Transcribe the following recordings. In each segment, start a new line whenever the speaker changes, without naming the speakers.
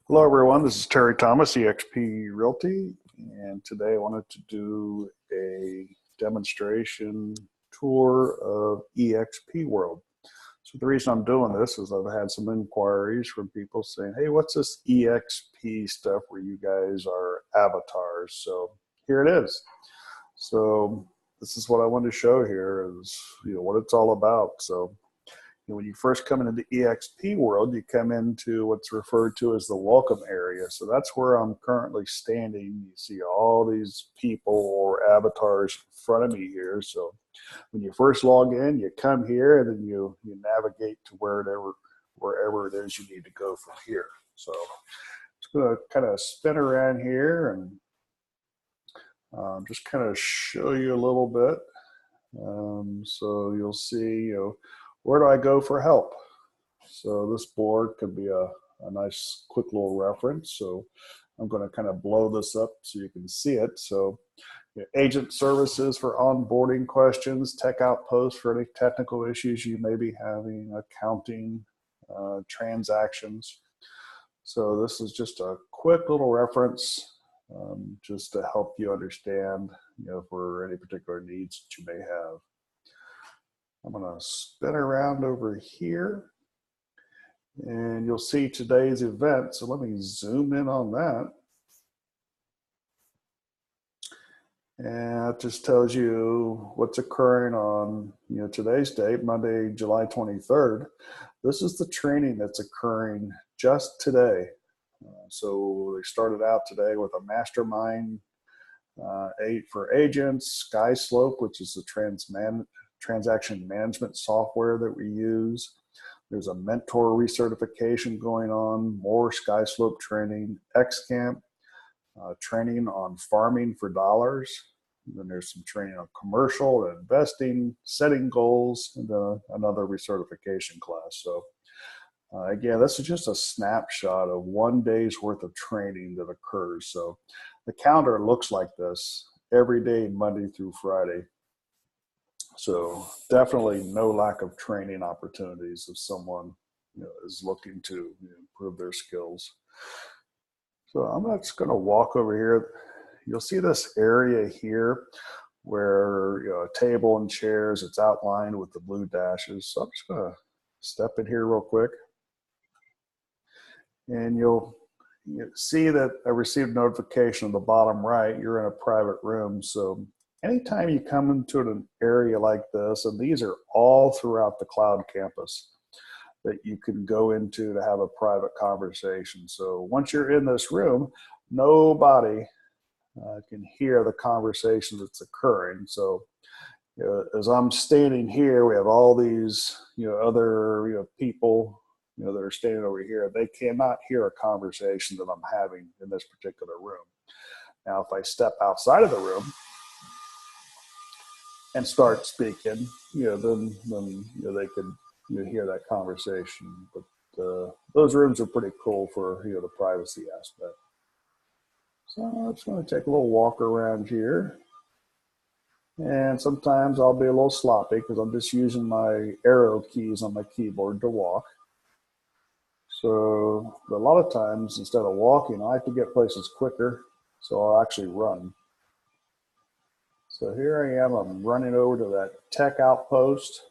Hello, everyone. This is Terry Thomas, eXp Realty, and today I wanted to do a demonstration tour of eXp World. So the reason I'm doing this is I've had some inquiries from people saying, "Hey, what's this eXp stuff where you guys are avatars?" So here it is. So this is what I wanted to show here is what it's all about. So when you first come into the eXp world, you come into what's referred to as the welcome area. So that's where I'm currently standing. You see all these people or avatars in front of me here. So when you first log in, you come here and then you navigate to wherever it is you need to go from here. So it's going to kind of spin around here and just kind of show you a little bit. So you'll see, where do I go for help? So this board could be a nice quick little reference. So I'm going to kind of blow this up so you can see it. So agent services for onboarding questions, tech outposts for any technical issues you may be having, accounting, transactions. So this is just a quick little reference just to help you understand, for any particular needs that you may have. I'm going to spin around over here and you'll see today's event. So let me zoom in on that. And it just tells you what's occurring on today's date, Monday, July 23rd. This is the training that's occurring just today. So they started out today with a mastermind for agents, SkySlope, which is the transaction management software that we use. There's a mentor recertification going on, more SkySlope training, XCamp, training on farming for dollars. And then there's some training on commercial and investing, setting goals, and another recertification class. So again, this is just a snapshot of 1 day's worth of training that occurs. So the calendar looks like this every day, Monday through Friday. So definitely no lack of training opportunities if someone is looking to improve their skills. So I'm just going to walk over here. You'll see this area here where a table and chairs, it's outlined with the blue dashes. So I'm just going to step in here real quick. And you'll see that I received notification on the bottom right, you're in a private room. So anytime you come into an area like this, and these are all throughout the cloud campus that you can go into to have a private conversation. So once you're in this room, nobody can hear the conversation that's occurring. So as I'm standing here, we have all these other people that are standing over here. They cannot hear a conversation that I'm having in this particular room. Now, if I step outside of the room and start speaking, then they could hear that conversation. But those rooms are pretty cool for the privacy aspect. So I'm just going to take a little walk around here. And sometimes I'll be a little sloppy because I'm just using my arrow keys on my keyboard to walk. So a lot of times, instead of walking, I like to get places quicker, so I'll actually run. So here I am, I'm running over to that tech outpost.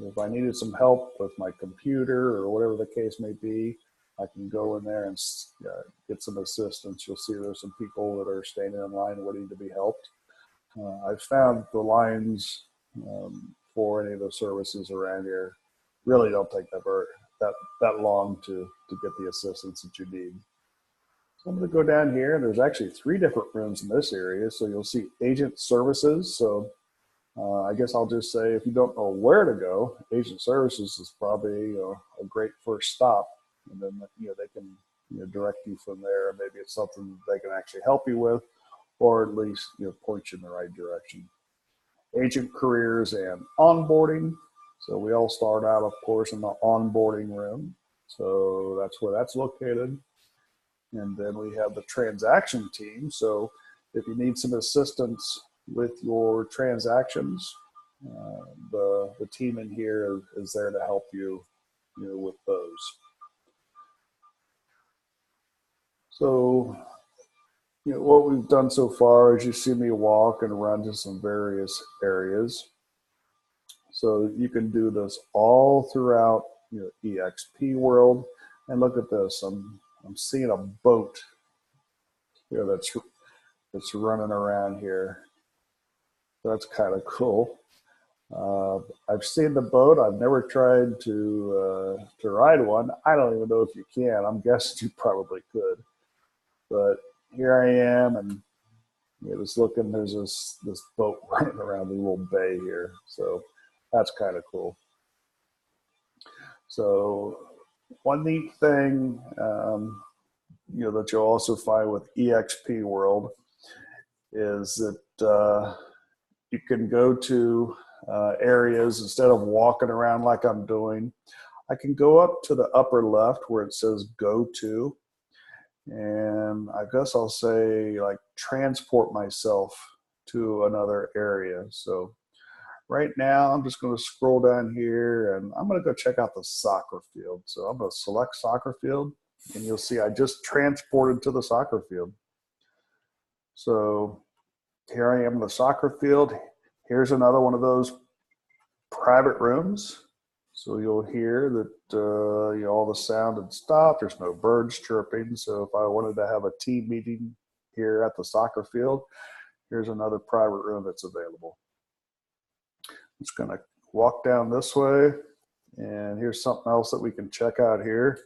If I needed some help with my computer or whatever the case may be, I can go in there and get some assistance. You'll see there's some people that are standing in line waiting to be helped. I've found the lines for any of the services around here really don't take that long to get the assistance that you need. So I'm going to go down here, and there's actually 3 different rooms in this area. So you'll see agent services. So I guess I'll just say, if you don't know where to go, agent services is probably a great first stop, and then they can direct you from there. Maybe it's something they can actually help you with, or at least point you in the right direction. Agent careers and onboarding. So we all start out, of course, in the onboarding room. So that's where that's located. And then we have the transaction team. So if you need some assistance with your transactions, the team in here is there to help you, with those. So, what we've done so far is you see me walk and run to some various areas. So you can do this all throughout eXp world. And look at this, I'm seeing a boat that's running around here. That's kind of cool. I've seen the boat. I've never tried to ride one. I don't even know if you can. I'm guessing you probably could. But here I am, and just looking. There's this boat running around the little bay here. So that's kind of cool. So one neat thing, that you'll also find with eXp World is that you can go to areas instead of walking around like I'm doing. I can go up to the upper left where it says go to, and I guess I'll say like transport myself to another area. So right now I'm just going to scroll down here and I'm going to go check out the soccer field. So I'm going to select soccer field, and you'll see I just transported to the soccer field. So here I am in the soccer field. Here's another one of those private rooms. So you'll hear that all the sound had stopped. There's no birds chirping. So if I wanted to have a team meeting here at the soccer field, here's another private room that's available. I'm just going to walk down this way, and here's something else that we can check out here.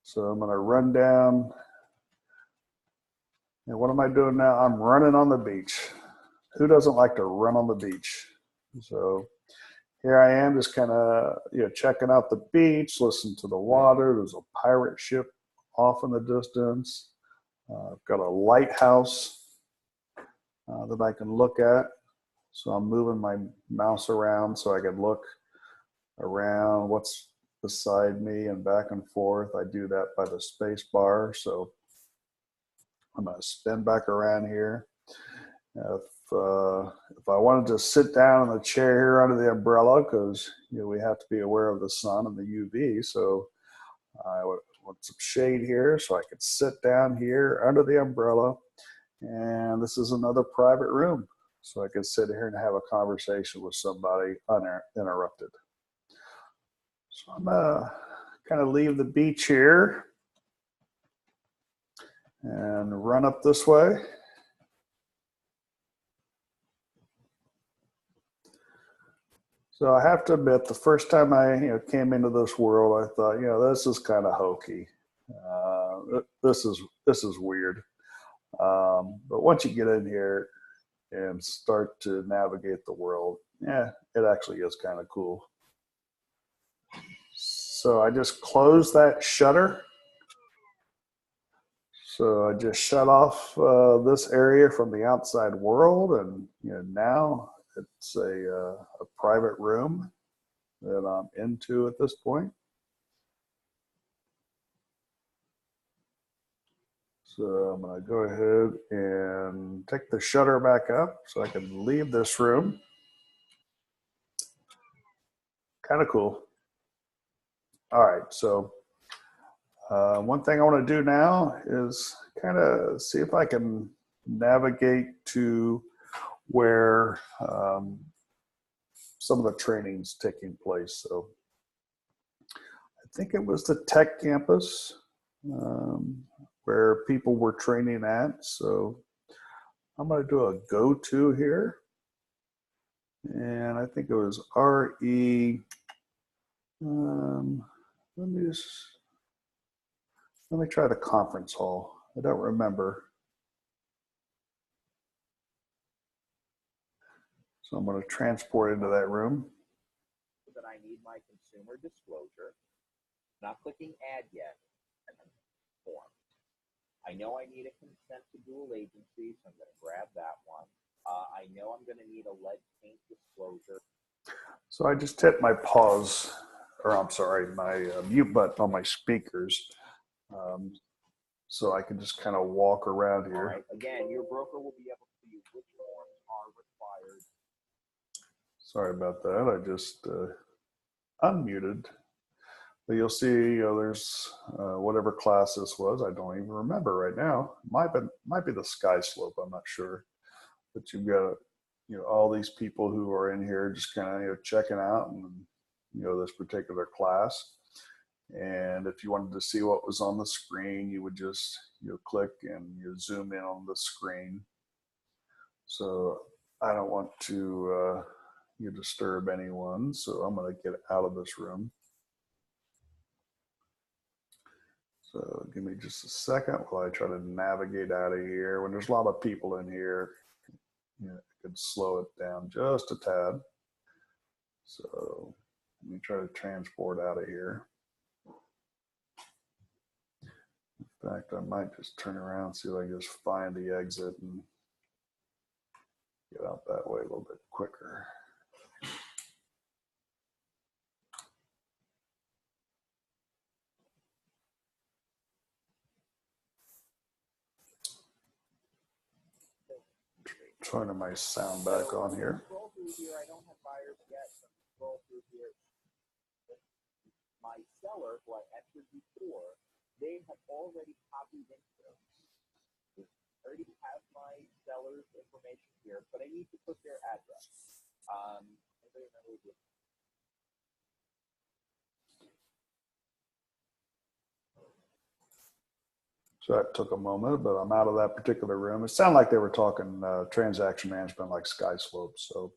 So I'm going to run down. And what am I doing now? I'm running on the beach. Who doesn't like to run on the beach? So here I am, just kind of checking out the beach, listening to the water. There's a pirate ship off in the distance. I've got a lighthouse that I can look at. So I'm moving my mouse around so I can look around what's beside me and back and forth. I do that by the space bar. So I'm going to spin back around here. If I wanted to sit down in the chair here under the umbrella, because we have to be aware of the sun and the UV, so I want some shade here, so I could sit down here under the umbrella. And this is another private room, so I could sit here and have a conversation with somebody uninterrupted. So I'm gonna kind of leave the beach here and run up this way. So I have to admit, the first time I came into this world, I thought, this is kind of hokey. This is weird. But once you get in here and start to navigate the world, it actually is kind of cool. So I just closed that shutter. So I just shut off this area from the outside world, and now it's a private room that I'm into at this point. So I'm going to go ahead and take the shutter back up so I can leave this room. Kind of cool. All right, so one thing I want to do now is kind of see if I can navigate to where some of the training's taking place. So I think it was the tech campus where people were training at. So I'm going to do a go-to here. And I think it was RE. Let me try the conference hall. I don't remember. So I'm going to transport into that room.
That I need my consumer disclosure. Not clicking add yet. Form. I know I need a consent to dual agency, so I'm going to grab that one. I know I'm going to need a lead paint disclosure.
So I just hit my pause, or I'm sorry, my mute button on my speakers. So I can just kind of walk around here.
All right. Again, your broker will be able to see which forms are required.
Sorry about that. I just unmuted. But you'll see, there's whatever class this was. I don't even remember right now. Might be the sky slope. I'm not sure. But you've got, all these people who are in here just kind of, checking out and, this particular class. And if you wanted to see what was on the screen, you would just, click and you zoom in on the screen. So I don't want to disturb anyone. So I'm going to get out of this room. So give me just a second while I try to navigate out of here. When there's a lot of people in here, I could slow it down just a tad. So let me try to transport out of here. In fact, I might just turn around, see if I can just find the exit and get out that way a little bit quicker. Turning my sound back on here.
Scroll through here. I don't have buyers yet. So scroll through here. My seller, who I entered before, they have already copied into. I already have my seller's information here, but I need to put their address.
So that took a moment, but I'm out of that particular room. It sounded like they were talking transaction management like SkySlope. So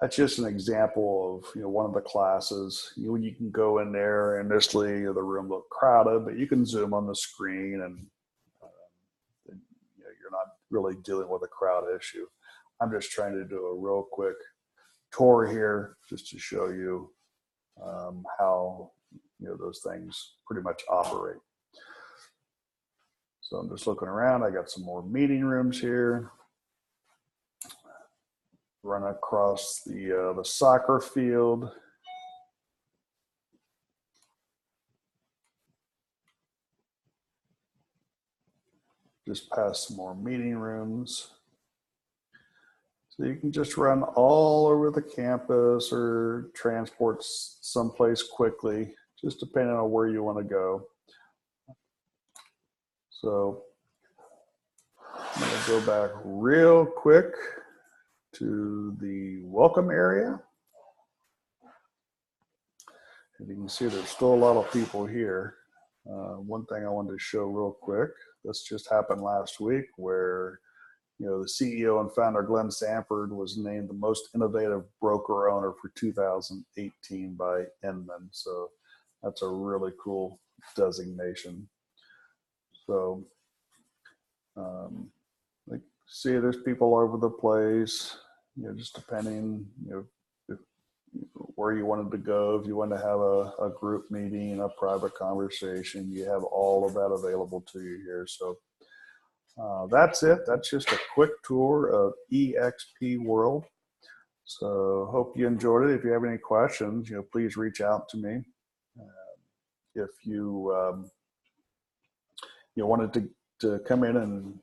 that's just an example of one of the classes. You can go in there, and initially the room looked crowded, but you can zoom on the screen, and you're not really dealing with a crowd issue. I'm just trying to do a real quick tour here just to show you how those things pretty much operate. So I'm just looking around. I got some more meeting rooms here. Run across the soccer field. Just past some more meeting rooms. So you can just run all over the campus or transport someplace quickly, just depending on where you want to go. So I'm going to go back real quick to the welcome area. And you can see there's still a lot of people here. One thing I wanted to show real quick, this just happened last week where the CEO and founder Glenn Sanford was named the most innovative broker owner for 2018 by Inman. So that's a really cool designation. So see, there's people all over the place, just depending, where you wanted to go. If you want to have a group meeting, a private conversation, you have all of that available to you here. So that's it. That's just a quick tour of eXp World. So hope you enjoyed it. If you have any questions, please reach out to me. If you wanted to come in and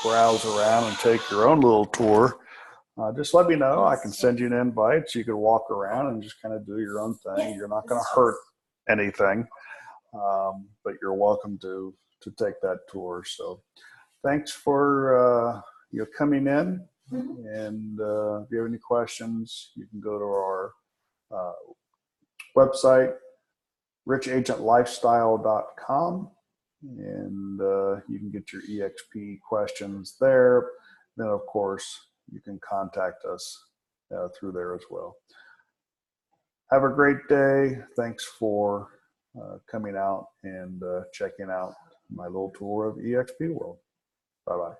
browse around and take your own little tour, just let me know. I can send you an invite so you can walk around and just kind of do your own thing. You're not going to hurt anything, but you're welcome to take that tour. So thanks for coming in. And if you have any questions, you can go to our website, richagentlifestyle.com, and you can get your eXp questions there. Then, of course, you can contact us through there as well. Have a great day. Thanks for coming out and checking out my little tour of eXp World. Bye-bye.